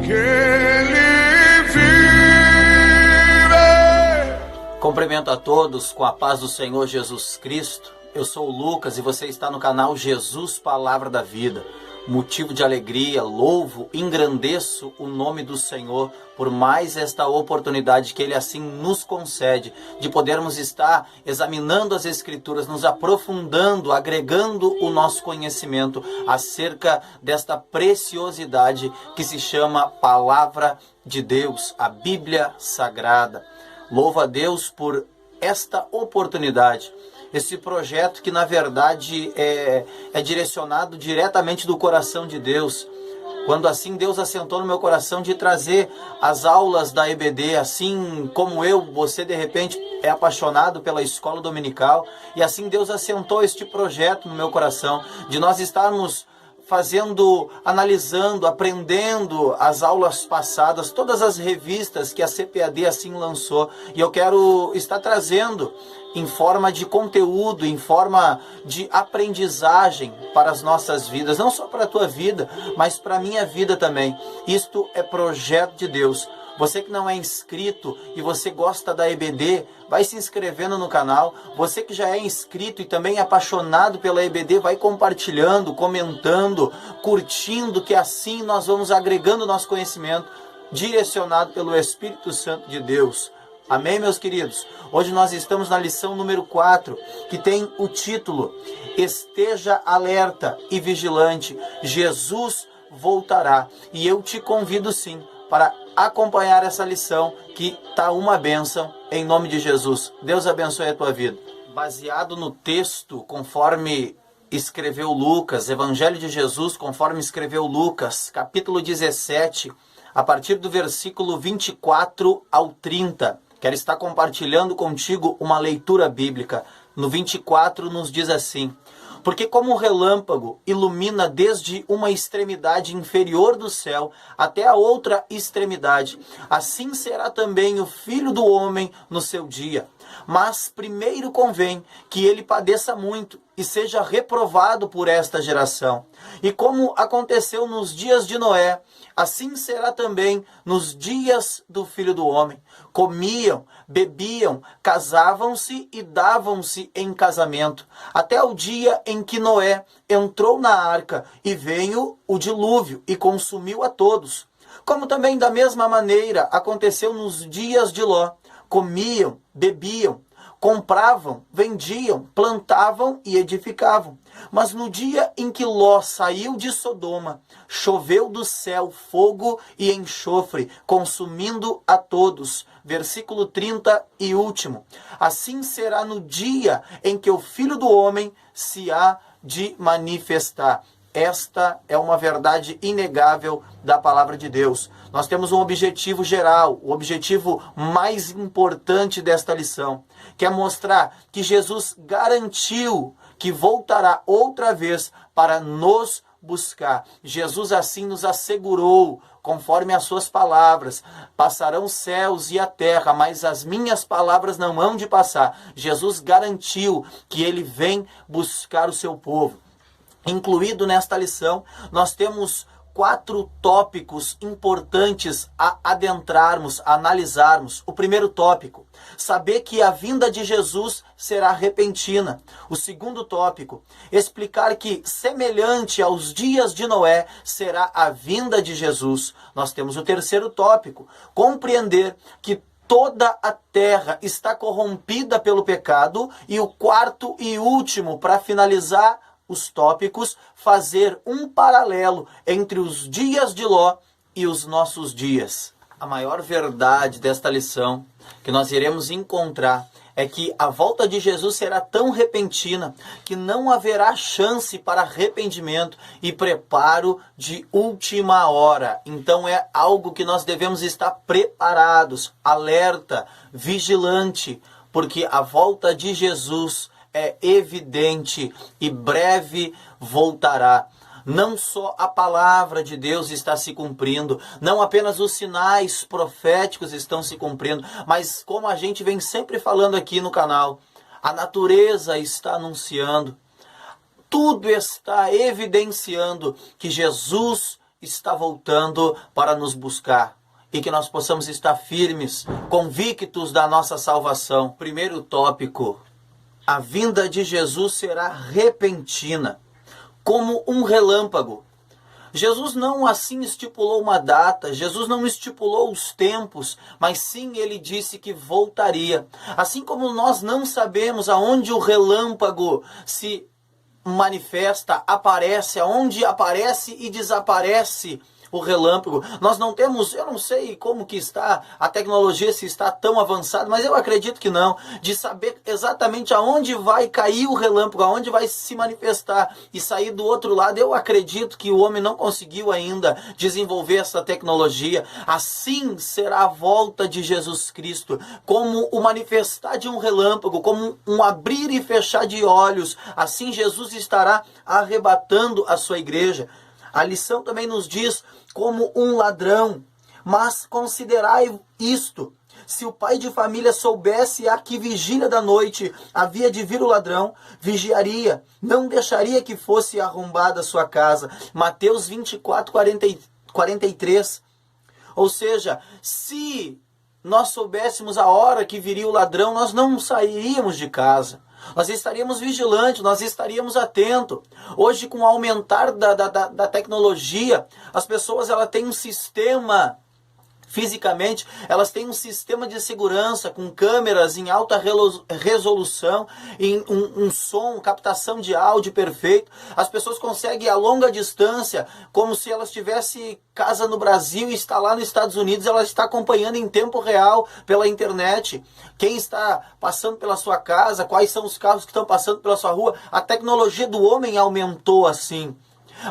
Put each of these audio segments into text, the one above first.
que ele vive. Cumprimento a todos com a paz do Senhor Jesus Cristo. Eu sou o Lucas e você está no canal Jesus Palavra da Vida. Motivo de alegria, louvo, engrandeço o nome do Senhor por mais esta oportunidade que Ele assim nos concede, de podermos estar examinando as Escrituras, nos aprofundando, agregando o nosso conhecimento acerca desta preciosidade que se chama Palavra de Deus, a Bíblia Sagrada. Louvo a Deus por esta oportunidade. Esse projeto que na verdade é direcionado diretamente do coração de Deus. Quando assim Deus assentou no meu coração de trazer as aulas da EBD, assim como você de repente é apaixonado pela escola dominical, e assim Deus assentou este projeto no meu coração, de nós estarmos analisando, aprendendo as aulas passadas, todas as revistas que a CPAD assim lançou, e eu quero estar trazendo em forma de conteúdo, em forma de aprendizagem para as nossas vidas, não só para a tua vida, mas para a minha vida também. Isto é projeto de Deus. Você que não é inscrito e você gosta da EBD, vai se inscrevendo no canal. Você que já é inscrito e também é apaixonado pela EBD, vai compartilhando, comentando, curtindo, que assim nós vamos agregando nosso conhecimento, direcionado pelo Espírito Santo de Deus. Amém, meus queridos? Hoje nós estamos na lição número 4, que tem o título Esteja alerta e vigilante, Jesus voltará. E eu te convido sim para acompanhar essa lição, que está uma bênção, em nome de Jesus. Deus abençoe a tua vida. Baseado no texto, conforme escreveu Lucas, Evangelho de Jesus, conforme escreveu Lucas, capítulo 17, a partir do versículo 24 ao 30. Quero estar compartilhando contigo uma leitura bíblica. No 24 nos diz assim: porque como o relâmpago ilumina desde uma extremidade inferior do céu até a outra extremidade, assim será também o Filho do Homem no seu dia. Mas primeiro convém que ele padeça muito e seja reprovado por esta geração. E como aconteceu nos dias de Noé, assim será também nos dias do Filho do Homem. Comiam, bebiam, casavam-se e davam-se em casamento, até o dia em que Noé entrou na arca e veio o dilúvio e consumiu a todos. Como também da mesma maneira aconteceu nos dias de Ló. Comiam, bebiam, compravam, vendiam, plantavam e edificavam. Mas no dia em que Ló saiu de Sodoma, choveu do céu fogo e enxofre, consumindo a todos. Versículo 30 e último. Assim será no dia em que o Filho do Homem se há de manifestar. Esta é uma verdade inegável da palavra de Deus. Nós temos um objetivo geral, o objetivo mais importante desta lição, que é mostrar que Jesus garantiu que voltará outra vez para nos buscar. Jesus assim nos assegurou, conforme as suas palavras: passarão os céus e a terra, mas as minhas palavras não hão de passar. Jesus garantiu que ele vem buscar o seu povo. Incluído nesta lição, nós temos 4 tópicos importantes a adentrarmos, a analisarmos. O primeiro tópico: saber que a vinda de Jesus será repentina. O segundo tópico: explicar que, semelhante aos dias de Noé, será a vinda de Jesus. Nós temos o terceiro tópico: compreender que toda a terra está corrompida pelo pecado. E o quarto e último, para finalizar os tópicos, fazer um paralelo entre os dias de Ló e os nossos dias. A maior verdade desta lição que nós iremos encontrar é que a volta de Jesus será tão repentina que não haverá chance para arrependimento e preparo de última hora. Então é algo que nós devemos estar preparados, alerta, vigilante, porque a volta de Jesus é evidente e breve voltará. Não só a palavra de Deus está se cumprindo, não apenas os sinais proféticos estão se cumprindo, mas como a gente vem sempre falando aqui no canal, a natureza está anunciando, tudo está evidenciando que Jesus está voltando para nos buscar. E que nós possamos estar firmes, convictos da nossa salvação. Primeiro tópico: a vinda de Jesus será repentina, como um relâmpago. Jesus não assim estipulou uma data, Jesus não estipulou os tempos, mas sim ele disse que voltaria. Assim como nós não sabemos aonde o relâmpago se manifesta, aparece, aonde aparece e desaparece o relâmpago. Nós não temos, eu não sei como que está a tecnologia, se está tão avançada, mas eu acredito que não, de saber exatamente aonde vai cair o relâmpago, aonde vai se manifestar e sair do outro lado. Eu acredito que o homem não conseguiu ainda desenvolver essa tecnologia. Assim será a volta de Jesus Cristo, como o manifestar de um relâmpago, como um abrir e fechar de olhos. Assim Jesus estará arrebatando a sua igreja. A lição também nos diz como um ladrão, mas considerai isto: se o pai de família soubesse a que vigília da noite havia de vir o ladrão, vigiaria, não deixaria que fosse arrombada a sua casa. Mateus 24, 43. Ou seja, se nós soubéssemos a hora que viria o ladrão, nós não sairíamos de casa. Nós estaríamos vigilantes, nós estaríamos atentos. Hoje, com o aumentar da tecnologia, as pessoas têm um sistema, fisicamente, elas têm um sistema de segurança com câmeras em alta resolução, em um som, captação de áudio perfeito. As pessoas conseguem a longa distância, como se elas tivessem casa no Brasil e está lá nos Estados Unidos, ela está acompanhando em tempo real pela internet quem está passando pela sua casa, quais são os carros que estão passando pela sua rua. A tecnologia do homem aumentou assim.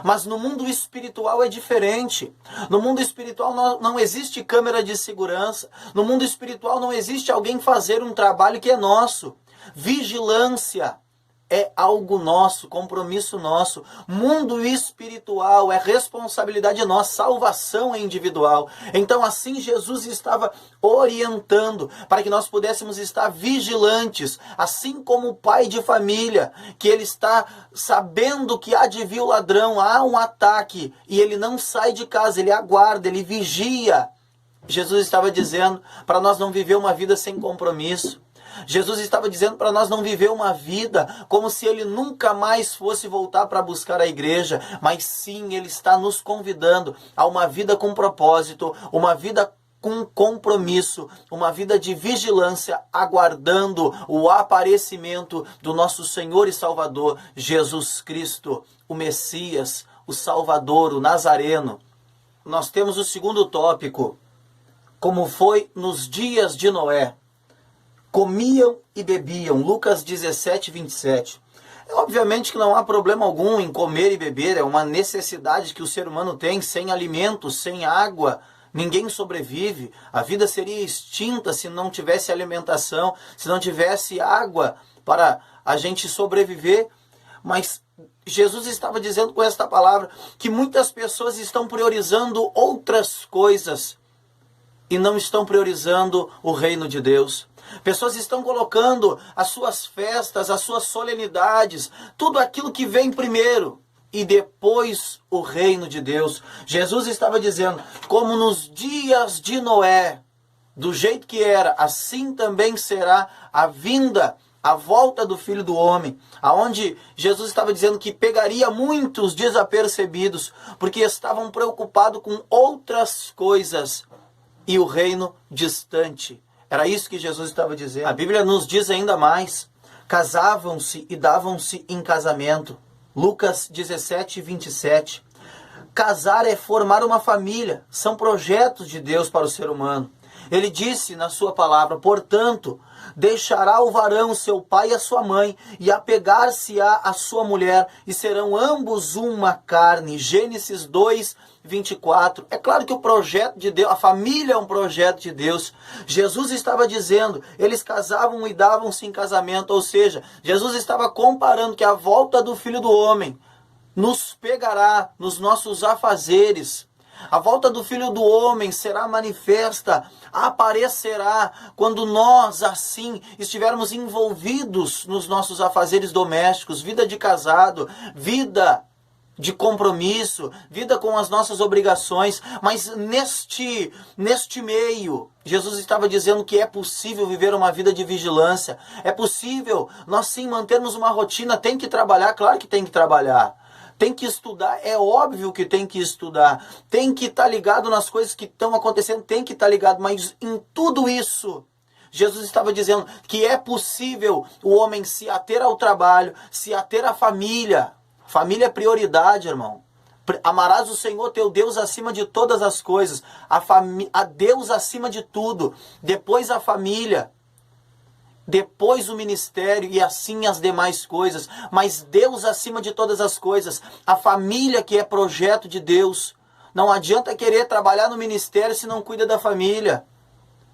Mas no mundo espiritual é diferente. No mundo espiritual não existe câmera de segurança. No mundo espiritual não existe alguém fazer um trabalho que é nosso. Vigilância é algo nosso, compromisso nosso. Mundo espiritual é responsabilidade nossa, salvação é individual. Então assim Jesus estava orientando para que nós pudéssemos estar vigilantes, assim como o pai de família, que ele está sabendo que há de vir o ladrão, há um ataque, e ele não sai de casa, ele aguarda, ele vigia. Jesus estava dizendo para nós não viver uma vida sem compromisso. Jesus estava dizendo para nós não viver uma vida como se ele nunca mais fosse voltar para buscar a igreja, mas sim, ele está nos convidando a uma vida com propósito, uma vida com compromisso, uma vida de vigilância, aguardando o aparecimento do nosso Senhor e Salvador, Jesus Cristo, o Messias, o Salvador, o Nazareno. Nós temos o segundo tópico: como foi nos dias de Noé. Comiam e bebiam, Lucas 17, 27. Obviamente que não há problema algum em comer e beber, é uma necessidade que o ser humano tem. Sem alimento, sem água, ninguém sobrevive. A vida seria extinta se não tivesse alimentação, se não tivesse água para a gente sobreviver. Mas Jesus estava dizendo com esta palavra que muitas pessoas estão priorizando outras coisas e não estão priorizando o reino de Deus. Pessoas estão colocando as suas festas, as suas solenidades, tudo aquilo que vem primeiro e depois o reino de Deus. Jesus estava dizendo, como nos dias de Noé, do jeito que era, assim também será a vinda, a volta do Filho do Homem, aonde Jesus estava dizendo que pegaria muitos desapercebidos, porque estavam preocupados com outras coisas e o reino distante. Era isso que Jesus estava dizendo. A Bíblia nos diz ainda mais: casavam-se e davam-se em casamento. Lucas 17, 27. Casar é formar uma família. São projetos de Deus para o ser humano. Ele disse na sua palavra, portanto, deixará o varão seu pai e a sua mãe, e apegar-se-á a sua mulher, e serão ambos uma carne. Gênesis 2, 24. É claro que o projeto de Deus, a família é um projeto de Deus. Jesus estava dizendo, eles casavam e davam-se em casamento, ou seja, Jesus estava comparando que a volta do Filho do Homem nos pegará nos nossos afazeres. A volta do Filho do Homem será manifesta, aparecerá quando nós, assim, estivermos envolvidos nos nossos afazeres domésticos, vida de casado, vida de compromisso, vida com as nossas obrigações, mas neste meio, Jesus estava dizendo que é possível viver uma vida de vigilância, é possível nós sim mantermos uma rotina, tem que trabalhar, claro que tem que trabalhar, tem que estudar, é óbvio que tem que estudar, tem que estar ligado nas coisas que estão acontecendo, tem que estar ligado, mas em tudo isso, Jesus estava dizendo que é possível o homem se ater ao trabalho, se ater à família. Família é prioridade, irmão. Amarás o Senhor teu Deus acima de todas as coisas. A Deus acima de tudo. Depois a família. Depois o ministério e assim as demais coisas. Mas Deus acima de todas as coisas. A família que é projeto de Deus. Não adianta querer trabalhar no ministério se não cuida da família.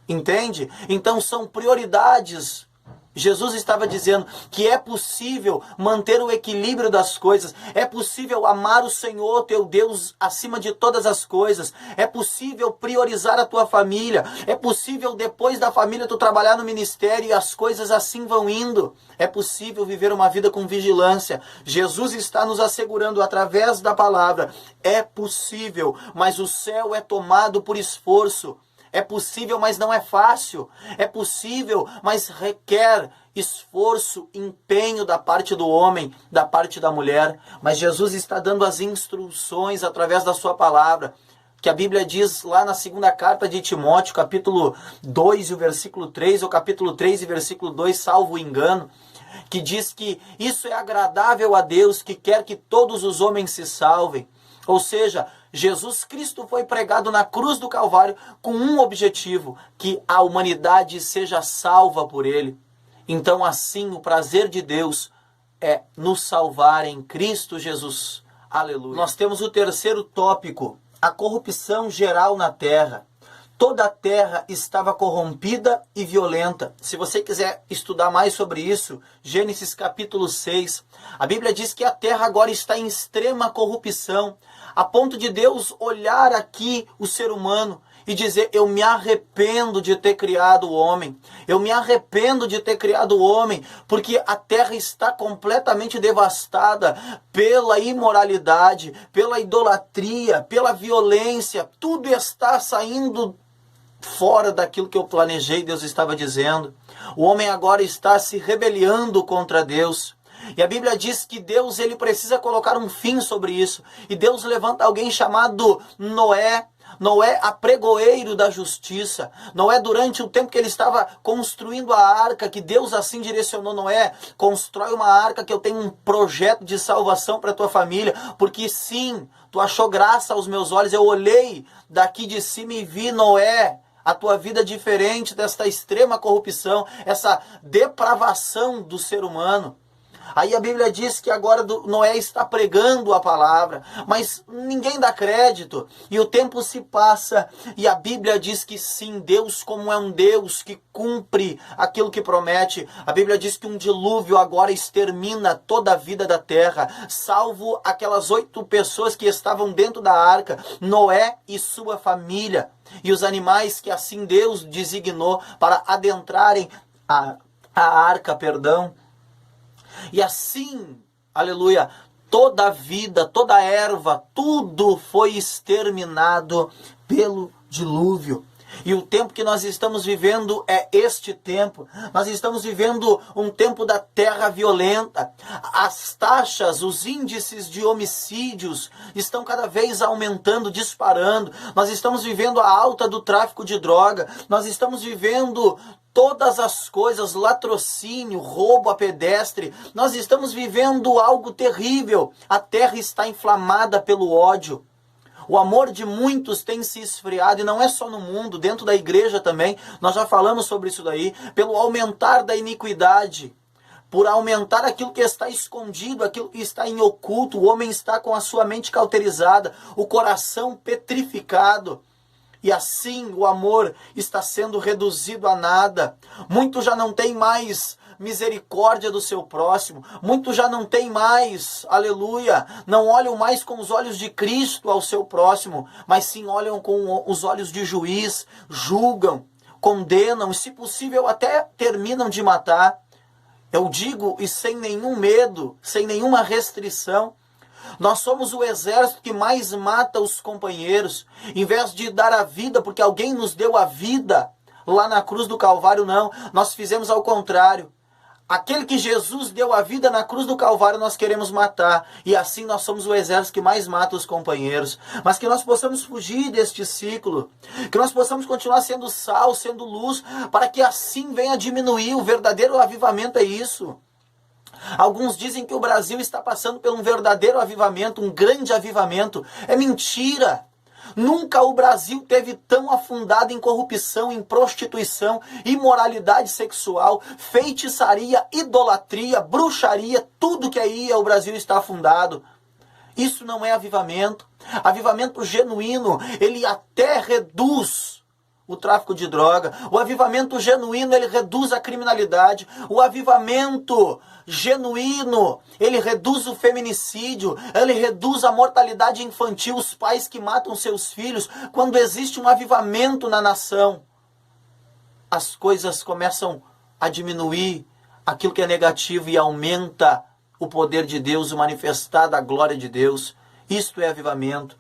Entende? Então são prioridades. Jesus estava dizendo que é possível manter o equilíbrio das coisas, é possível amar o Senhor, teu Deus, acima de todas as coisas, é possível priorizar a tua família, é possível depois da família tu trabalhar no ministério e as coisas assim vão indo, é possível viver uma vida com vigilância. Jesus está nos assegurando através da palavra, é possível, mas o céu é tomado por esforço. É possível, mas não é fácil. É possível, mas requer esforço, empenho da parte do homem, da parte da mulher. Mas Jesus está dando as instruções através da sua palavra, que a Bíblia diz lá na segunda carta de Timóteo, capítulo 2 e o versículo 3, ou capítulo 3 e versículo 2, salvo o engano, que diz que isso é agradável a Deus, que quer que todos os homens se salvem. Ou seja, Jesus Cristo foi pregado na cruz do Calvário com um objetivo, que a humanidade seja salva por ele. Então, assim, o prazer de Deus é nos salvar em Cristo Jesus. Aleluia. Nós temos o terceiro tópico, a corrupção geral na terra. Toda a terra estava corrompida e violenta. Se você quiser estudar mais sobre isso, Gênesis capítulo 6, a Bíblia diz que a terra agora está em extrema corrupção, a ponto de Deus olhar aqui o ser humano e dizer, eu me arrependo de ter criado o homem, eu me arrependo de ter criado o homem, porque a terra está completamente devastada pela imoralidade, pela idolatria, pela violência, tudo está saindo fora daquilo que eu planejei, Deus estava dizendo. O homem agora está se rebelando contra Deus. E a Bíblia diz que Deus ele precisa colocar um fim sobre isso. E Deus levanta alguém chamado Noé. Noé, apregoeiro da justiça. Noé, durante o tempo que ele estava construindo a arca, que Deus assim direcionou Noé, constrói uma arca que eu tenho um projeto de salvação para a tua família, porque sim, tu achou graça aos meus olhos, eu olhei daqui de cima e vi, Noé, a tua vida diferente desta extrema corrupção, essa depravação do ser humano. Aí a Bíblia diz que agora Noé está pregando a palavra, mas ninguém dá crédito. E o tempo se passa e a Bíblia diz que sim, Deus como é um Deus que cumpre aquilo que promete. A Bíblia diz que um dilúvio agora extermina toda a vida da terra, salvo aquelas 8 pessoas que estavam dentro da arca, Noé e sua família. E os animais que assim Deus designou para adentrarem a arca, E assim, aleluia, toda a vida, toda a erva, tudo foi exterminado pelo dilúvio. E o tempo que nós estamos vivendo é este tempo. Nós estamos vivendo um tempo da terra violenta. As taxas, os índices de homicídios estão cada vez aumentando, disparando. Nós estamos vivendo a alta do tráfico de droga. Nós estamos vivendo todas as coisas, latrocínio, roubo a pedestre. Nós estamos vivendo algo terrível. A terra está inflamada pelo ódio. O amor de muitos tem se esfriado, e não é só no mundo, dentro da igreja também, nós já falamos sobre isso daí, pelo aumentar da iniquidade, por aumentar aquilo que está escondido, aquilo que está em oculto, o homem está com a sua mente cauterizada, o coração petrificado, e assim o amor está sendo reduzido a nada. Muitos já não têm mais misericórdia do seu próximo, muitos já não têm mais, aleluia, não olham mais com os olhos de Cristo ao seu próximo, mas sim olham com os olhos de juiz, julgam, condenam e, se possível, até terminam de matar. Eu digo, e sem nenhum medo, sem nenhuma restrição, Nós somos o exército que mais mata os companheiros. Em vez de dar a vida, porque alguém nos deu a vida lá na cruz do Calvário, não. Nós fizemos ao contrário. Aquele que Jesus deu a vida na cruz do Calvário, nós queremos matar. E assim nós somos o exército que mais mata os companheiros. Mas que nós possamos fugir deste ciclo. Que nós possamos continuar sendo sal, sendo luz, para que assim venha diminuir. O verdadeiro avivamento é isso. Alguns dizem que o Brasil está passando por um verdadeiro avivamento, um grande avivamento. É mentira! Nunca o Brasil teve tão afundado em corrupção, em prostituição, imoralidade sexual, feitiçaria, idolatria, bruxaria, tudo que aí o Brasil está afundado. Isso não é avivamento. Avivamento genuíno, ele até reduz o tráfico de droga. O avivamento genuíno, ele reduz a criminalidade. O avivamento genuíno, ele reduz o feminicídio, ele reduz a mortalidade infantil, os pais que matam seus filhos. Quando existe um avivamento na nação, as coisas começam a diminuir aquilo que é negativo e aumenta o poder de Deus, o manifestar da glória de Deus. Isto é avivamento.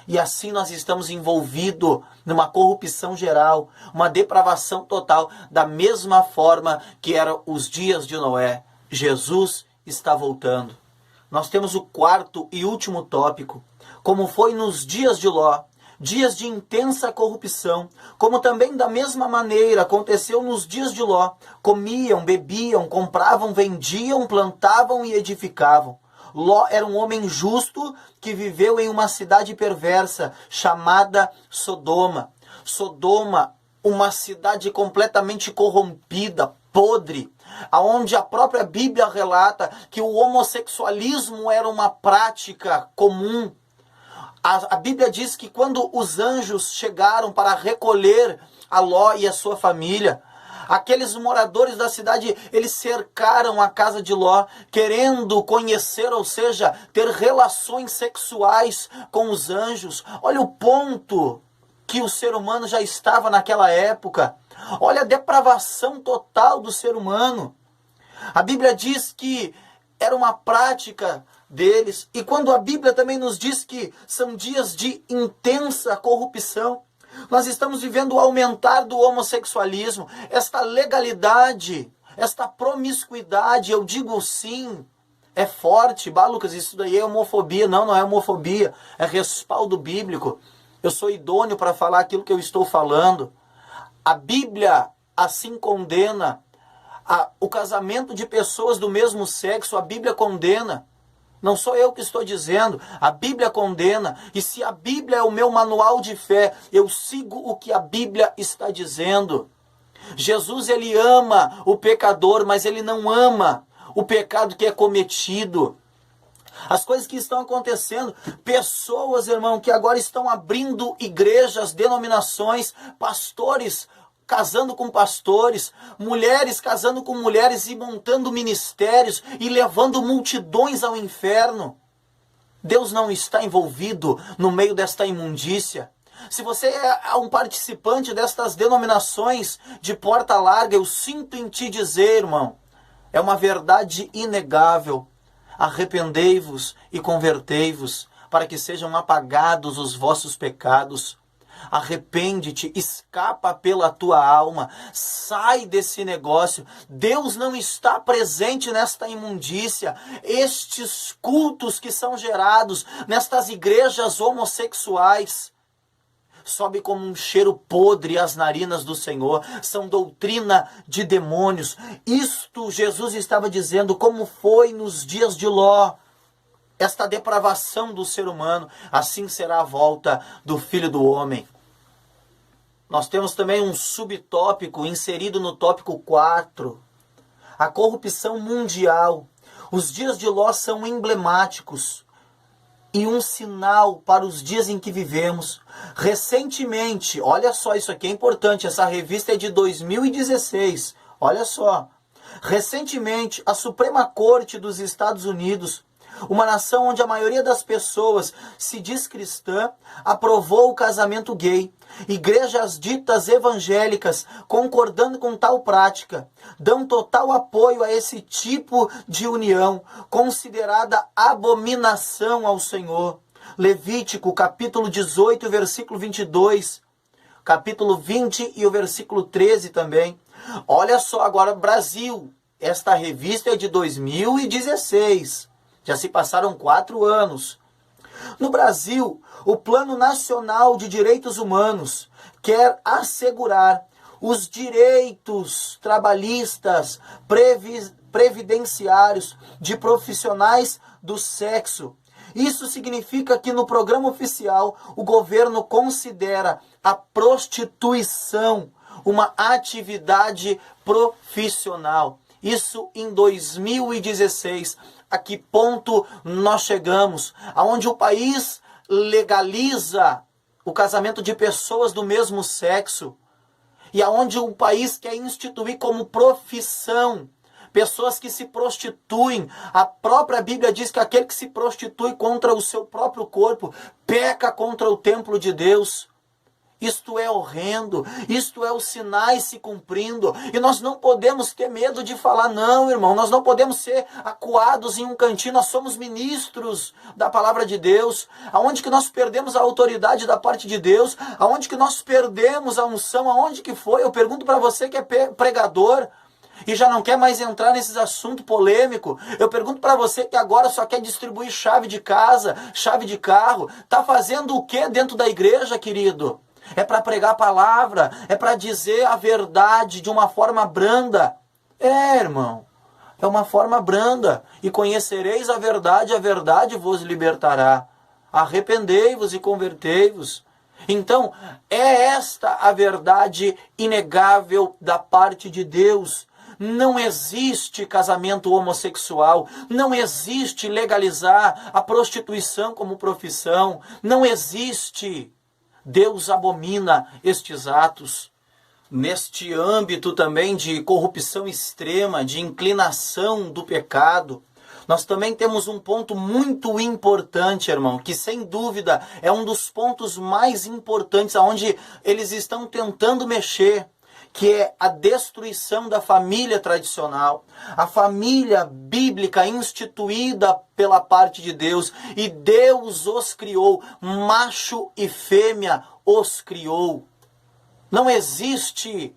E assim nós estamos envolvidos numa corrupção geral, uma depravação total, da mesma forma que eram os dias de Noé. Jesus está voltando. Nós temos o quarto e último tópico. Como foi nos dias de Ló, dias de intensa corrupção, como também da mesma maneira aconteceu nos dias de Ló. Comiam, bebiam, compravam, vendiam, plantavam e edificavam. Ló era um homem justo que viveu em uma cidade perversa chamada Sodoma. Sodoma, uma cidade completamente corrompida, podre, aonde a própria Bíblia relata que o homossexualismo era uma prática comum. A Bíblia diz que quando os anjos chegaram para recolher a Ló e a sua família, aqueles moradores da cidade, eles cercaram a casa de Ló, querendo conhecer, ou seja, ter relações sexuais com os anjos. Olha o ponto que o ser humano já estava naquela época. Olha a depravação total do ser humano. A Bíblia diz que era uma prática deles. E quando a Bíblia também nos diz que são dias de intensa corrupção, nós estamos vivendo o aumentar do homossexualismo, esta legalidade, esta promiscuidade, eu digo sim, é forte. Bah, Lucas, isso daí é homofobia. Não, não é homofobia, é respaldo bíblico. Eu sou idôneo para falar aquilo que eu estou falando. A Bíblia assim condena o casamento de pessoas do mesmo sexo, a Bíblia condena. Não sou eu que estou dizendo, a Bíblia condena. E se a Bíblia é o meu manual de fé, eu sigo o que a Bíblia está dizendo. Jesus, ele ama o pecador, mas ele não ama o pecado que é cometido. As coisas que estão acontecendo, pessoas, irmão, que agora estão abrindo igrejas, denominações, pastores casando com pastores, mulheres casando com mulheres e montando ministérios e levando multidões ao inferno. Deus não está envolvido no meio desta imundícia. Se você é um participante destas denominações de porta larga, eu sinto em te dizer, irmão, é uma verdade inegável. Arrependei-vos e convertei-vos, para que sejam apagados os vossos pecados. Arrepende-te, escapa pela tua alma, sai desse negócio. Deus não está presente nesta imundícia. Estes cultos que são gerados nestas igrejas homossexuais sobe como um cheiro podre às narinas do Senhor, são doutrina de demônios. Isto Jesus estava dizendo como foi nos dias de Ló. Esta depravação do ser humano, assim será a volta do Filho do Homem. Nós temos também um subtópico inserido no tópico 4. A corrupção mundial. Os dias de Ló são emblemáticos e um sinal para os dias em que vivemos. Recentemente, olha só, isso aqui é importante, essa revista é de 2016, olha só. Recentemente, a Suprema Corte dos Estados Unidos Uma nação onde a maioria das pessoas se diz cristã, aprovou o casamento gay. Igrejas ditas evangélicas, concordando com tal prática, dão total apoio a esse tipo de união, considerada abominação ao Senhor. Levítico, capítulo 18, versículo 22, capítulo 20 e o versículo 13 também. Olha só agora, Brasil. Esta revista é de 2016. Já se passaram 4 anos. No Brasil, o Plano Nacional de Direitos Humanos quer assegurar os direitos trabalhistas, previdenciários de profissionais do sexo. Isso significa que no programa oficial o governo considera a prostituição uma atividade profissional. Isso em 2016. A que ponto nós chegamos? Aonde o país legaliza o casamento de pessoas do mesmo sexo. E aonde o país quer instituir como profissão pessoas que se prostituem. A própria Bíblia diz que aquele que se prostitui contra o seu próprio corpo peca contra o templo de Deus. Isto é horrendo, isto é os sinais se cumprindo, e nós não podemos ter medo de falar, não, irmão, nós não podemos ser acuados em um cantinho, nós somos ministros da palavra de Deus. Aonde que nós perdemos a autoridade da parte de Deus? Aonde que nós perdemos a unção? Aonde que foi? Eu pergunto para você que é pregador e já não quer mais entrar nesses assuntos polêmicos. Eu pergunto para você que agora só quer distribuir chave de casa, chave de carro, tá fazendo o que dentro da igreja, querido? É para pregar a palavra, é para dizer a verdade de uma forma branda. Irmão, é uma forma branda. E conhecereis a verdade vos libertará. Arrependei-vos e convertei-vos. Então, é esta a verdade inegável da parte de Deus. Não existe casamento homossexual, não existe legalizar a prostituição como profissão, não existe. Deus abomina estes atos. Neste âmbito também de corrupção extrema, de inclinação do pecado, nós também temos um ponto muito importante, irmão, que sem dúvida é um dos pontos mais importantes, aonde eles estão tentando mexer, que é a destruição da família tradicional, a família bíblica instituída pela parte de Deus, e Deus os criou, macho e fêmea os criou. Não existe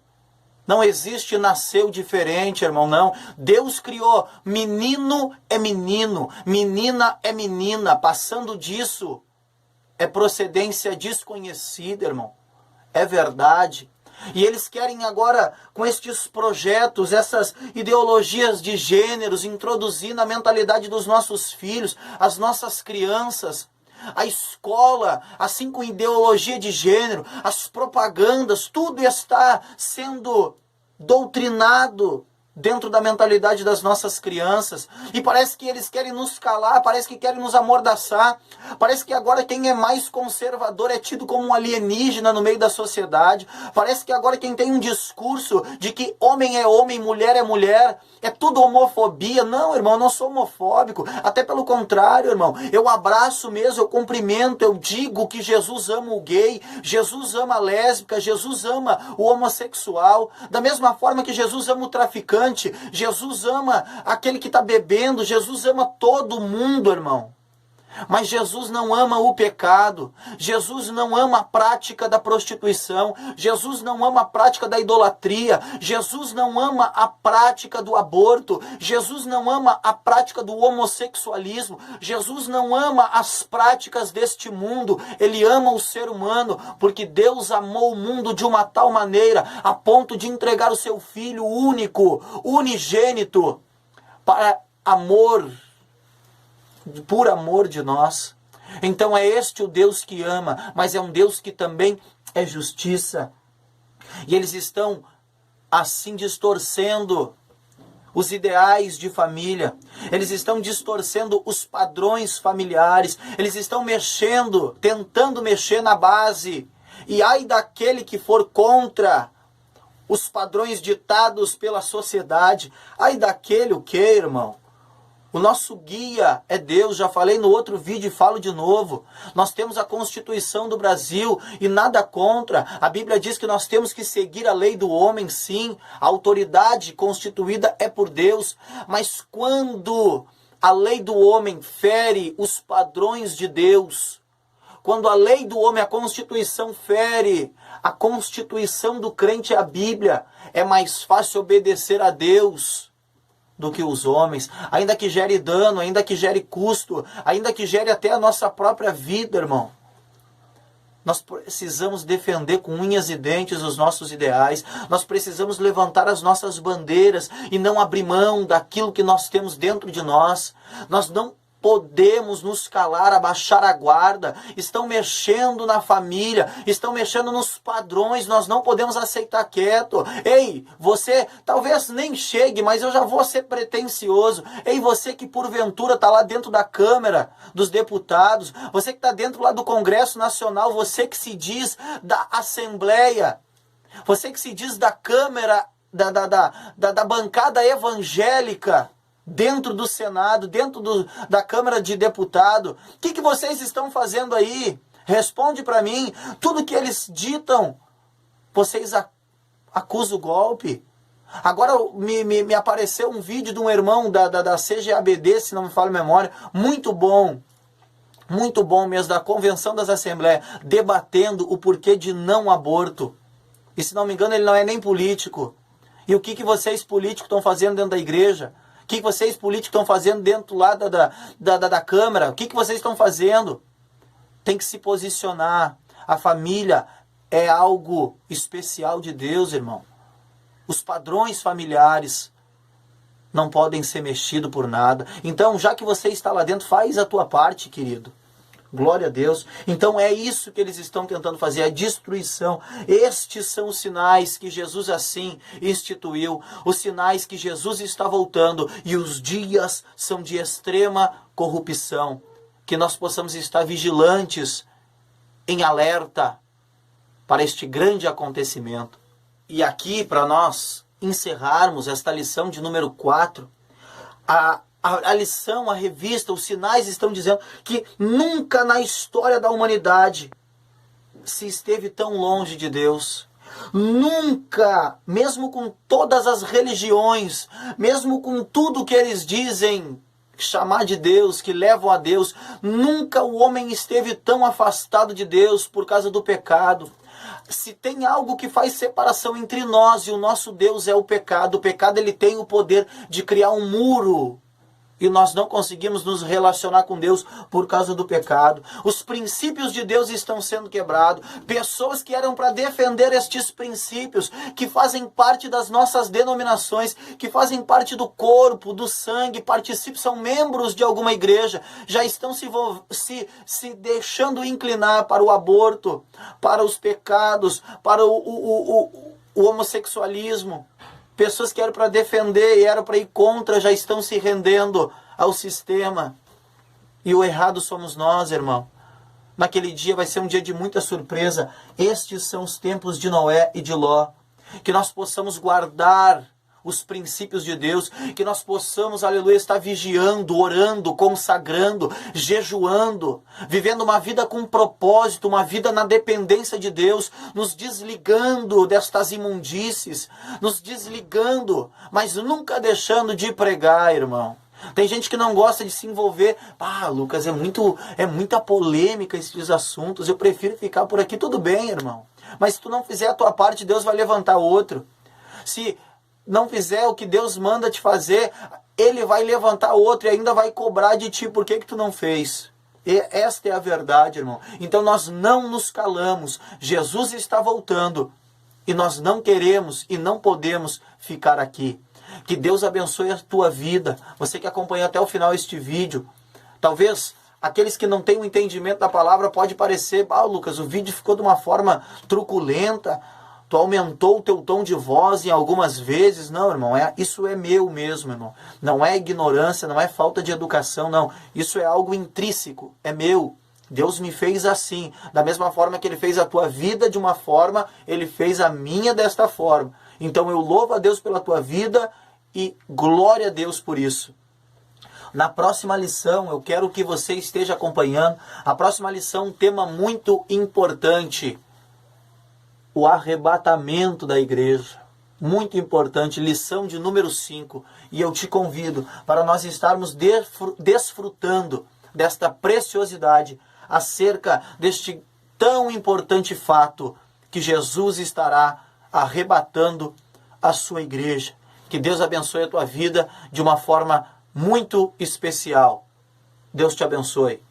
nasceu diferente, irmão, não. Deus criou, menino é menino, menina é menina, passando disso é procedência desconhecida, irmão. É verdade. E eles querem agora, com estes projetos, essas ideologias de gêneros, introduzir na mentalidade dos nossos filhos, as nossas crianças, a escola, assim com ideologia de gênero, as propagandas, tudo está sendo doutrinado dentro da mentalidade das nossas crianças. E parece que eles querem nos calar, parece que querem nos amordaçar. Parece que agora quem é mais conservador é tido como um alienígena no meio da sociedade. Parece que agora quem tem um discurso de que homem é homem, mulher é mulher, é tudo homofobia. Não, irmão, eu não sou homofóbico. Até pelo contrário, irmão. Eu abraço mesmo, eu cumprimento, eu digo que Jesus ama o gay, Jesus ama a lésbica, Jesus ama o homossexual. Da mesma forma que Jesus ama o traficante, Jesus ama aquele que está bebendo, Jesus ama todo mundo, irmão. Mas Jesus não ama o pecado, Jesus não ama a prática da prostituição, Jesus não ama a prática da idolatria, Jesus não ama a prática do aborto, Jesus não ama a prática do homossexualismo, Jesus não ama as práticas deste mundo, Ele ama o ser humano, porque Deus amou o mundo de uma tal maneira, a ponto de entregar o seu Filho único, unigênito, para amor, por amor de nós. Então é este o Deus que ama, mas é um Deus que também é justiça. E eles estão assim distorcendo os ideais de família, eles estão distorcendo os padrões familiares, eles estão mexendo, tentando mexer na base. E ai daquele que for contra os padrões ditados pela sociedade, ai daquele o que, irmão? O nosso guia é Deus, já falei no outro vídeo e falo de novo. Nós temos a Constituição do Brasil e nada contra. A Bíblia diz que nós temos que seguir a lei do homem, sim. A autoridade constituída é por Deus. Mas quando a lei do homem fere os padrões de Deus, quando a lei do homem, a Constituição fere a Constituição do crente, a Bíblia, é mais fácil obedecer a Deus do que os homens, ainda que gere dano, ainda que gere custo, ainda que gere até a nossa própria vida, irmão. Nós precisamos defender com unhas e dentes os nossos ideais, nós precisamos levantar as nossas bandeiras e não abrir mão daquilo que nós temos dentro de nós. Nós não podemos nos calar, abaixar a guarda. Estão mexendo na família, estão mexendo nos padrões, nós não podemos aceitar quieto. Ei, você talvez nem chegue, mas eu já vou ser pretensioso. Ei, você que porventura está lá dentro da Câmara dos Deputados, você que está dentro lá do Congresso Nacional, você que se diz da Assembleia, você que se diz da Câmara, da bancada evangélica, dentro do Senado, dentro da Câmara de Deputados, o que vocês estão fazendo aí? Responde para mim. Tudo que eles ditam, vocês acusam o golpe. Agora me apareceu um vídeo de um irmão da CGABD, se não me falha a memória, muito bom mesmo, da Convenção das Assembleias, debatendo o porquê de não aborto. E se não me engano, ele não é nem político. E o que vocês políticos estão fazendo dentro da igreja? O que vocês políticos estão fazendo dentro lá da Câmara? O que vocês estão fazendo? Tem que se posicionar. A família é algo especial de Deus, irmão. Os padrões familiares não podem ser mexidos por nada. Então, já que você está lá dentro, faz a tua parte, querido. Glória a Deus. Então é isso que eles estão tentando fazer, a destruição. Estes são os sinais que Jesus assim instituiu, os sinais que Jesus está voltando, e os dias são de extrema corrupção. Que nós possamos estar vigilantes, em alerta, para este grande acontecimento. E aqui, para nós encerrarmos esta lição de número 4, a lição, a revista, os sinais estão dizendo que nunca na história da humanidade se esteve tão longe de Deus. Nunca, mesmo com todas as religiões, mesmo com tudo que eles dizem chamar de Deus, que levam a Deus, nunca o homem esteve tão afastado de Deus por causa do pecado. Se tem algo que faz separação entre nós e o nosso Deus, é o pecado. O pecado, ele tem o poder de criar um muro, e nós não conseguimos nos relacionar com Deus por causa do pecado. Os princípios de Deus estão sendo quebrados. Pessoas que eram para defender estes princípios, que fazem parte das nossas denominações, que fazem parte do corpo, do sangue, participam, são membros de alguma igreja, já estão se deixando inclinar para o aborto, para os pecados, para o homossexualismo. Pessoas que eram para defender e eram para ir contra, já estão se rendendo ao sistema. E o errado somos nós, irmão. Naquele dia vai ser um dia de muita surpresa. Estes são os tempos de Noé e de Ló. Que nós possamos guardar os princípios de Deus, que nós possamos, aleluia, estar vigiando, orando, consagrando, jejuando, vivendo uma vida com propósito, uma vida na dependência de Deus, nos desligando destas imundícies, nos desligando, mas nunca deixando de pregar, irmão. Tem gente que não gosta de se envolver. Lucas, é muita polêmica esses assuntos, eu prefiro ficar por aqui. Tudo bem, irmão, mas se tu não fizer a tua parte, Deus vai levantar outro. Se não fizer o que Deus manda te fazer, Ele vai levantar outro e ainda vai cobrar de ti. Por que tu não fez? E esta é a verdade, irmão. Então nós não nos calamos. Jesus está voltando e nós não queremos e não podemos ficar aqui. Que Deus abençoe a tua vida. Você que acompanhou até o final este vídeo, talvez aqueles que não têm o entendimento da palavra pode parecer, Lucas, o vídeo ficou de uma forma truculenta, tu aumentou o teu tom de voz em algumas vezes. Não, irmão, isso é meu mesmo, irmão. Não é ignorância, não é falta de educação, não. Isso é algo intrínseco, é meu. Deus me fez assim. Da mesma forma que Ele fez a tua vida de uma forma, Ele fez a minha desta forma. Então eu louvo a Deus pela tua vida e glória a Deus por isso. Na próxima lição, eu quero que você esteja acompanhando. A próxima lição, um tema muito importante: o arrebatamento da igreja. Muito importante, lição de número 5. E eu te convido para nós estarmos desfrutando desta preciosidade acerca deste tão importante fato, que Jesus estará arrebatando a sua igreja. Que Deus abençoe a tua vida de uma forma muito especial. Deus te abençoe.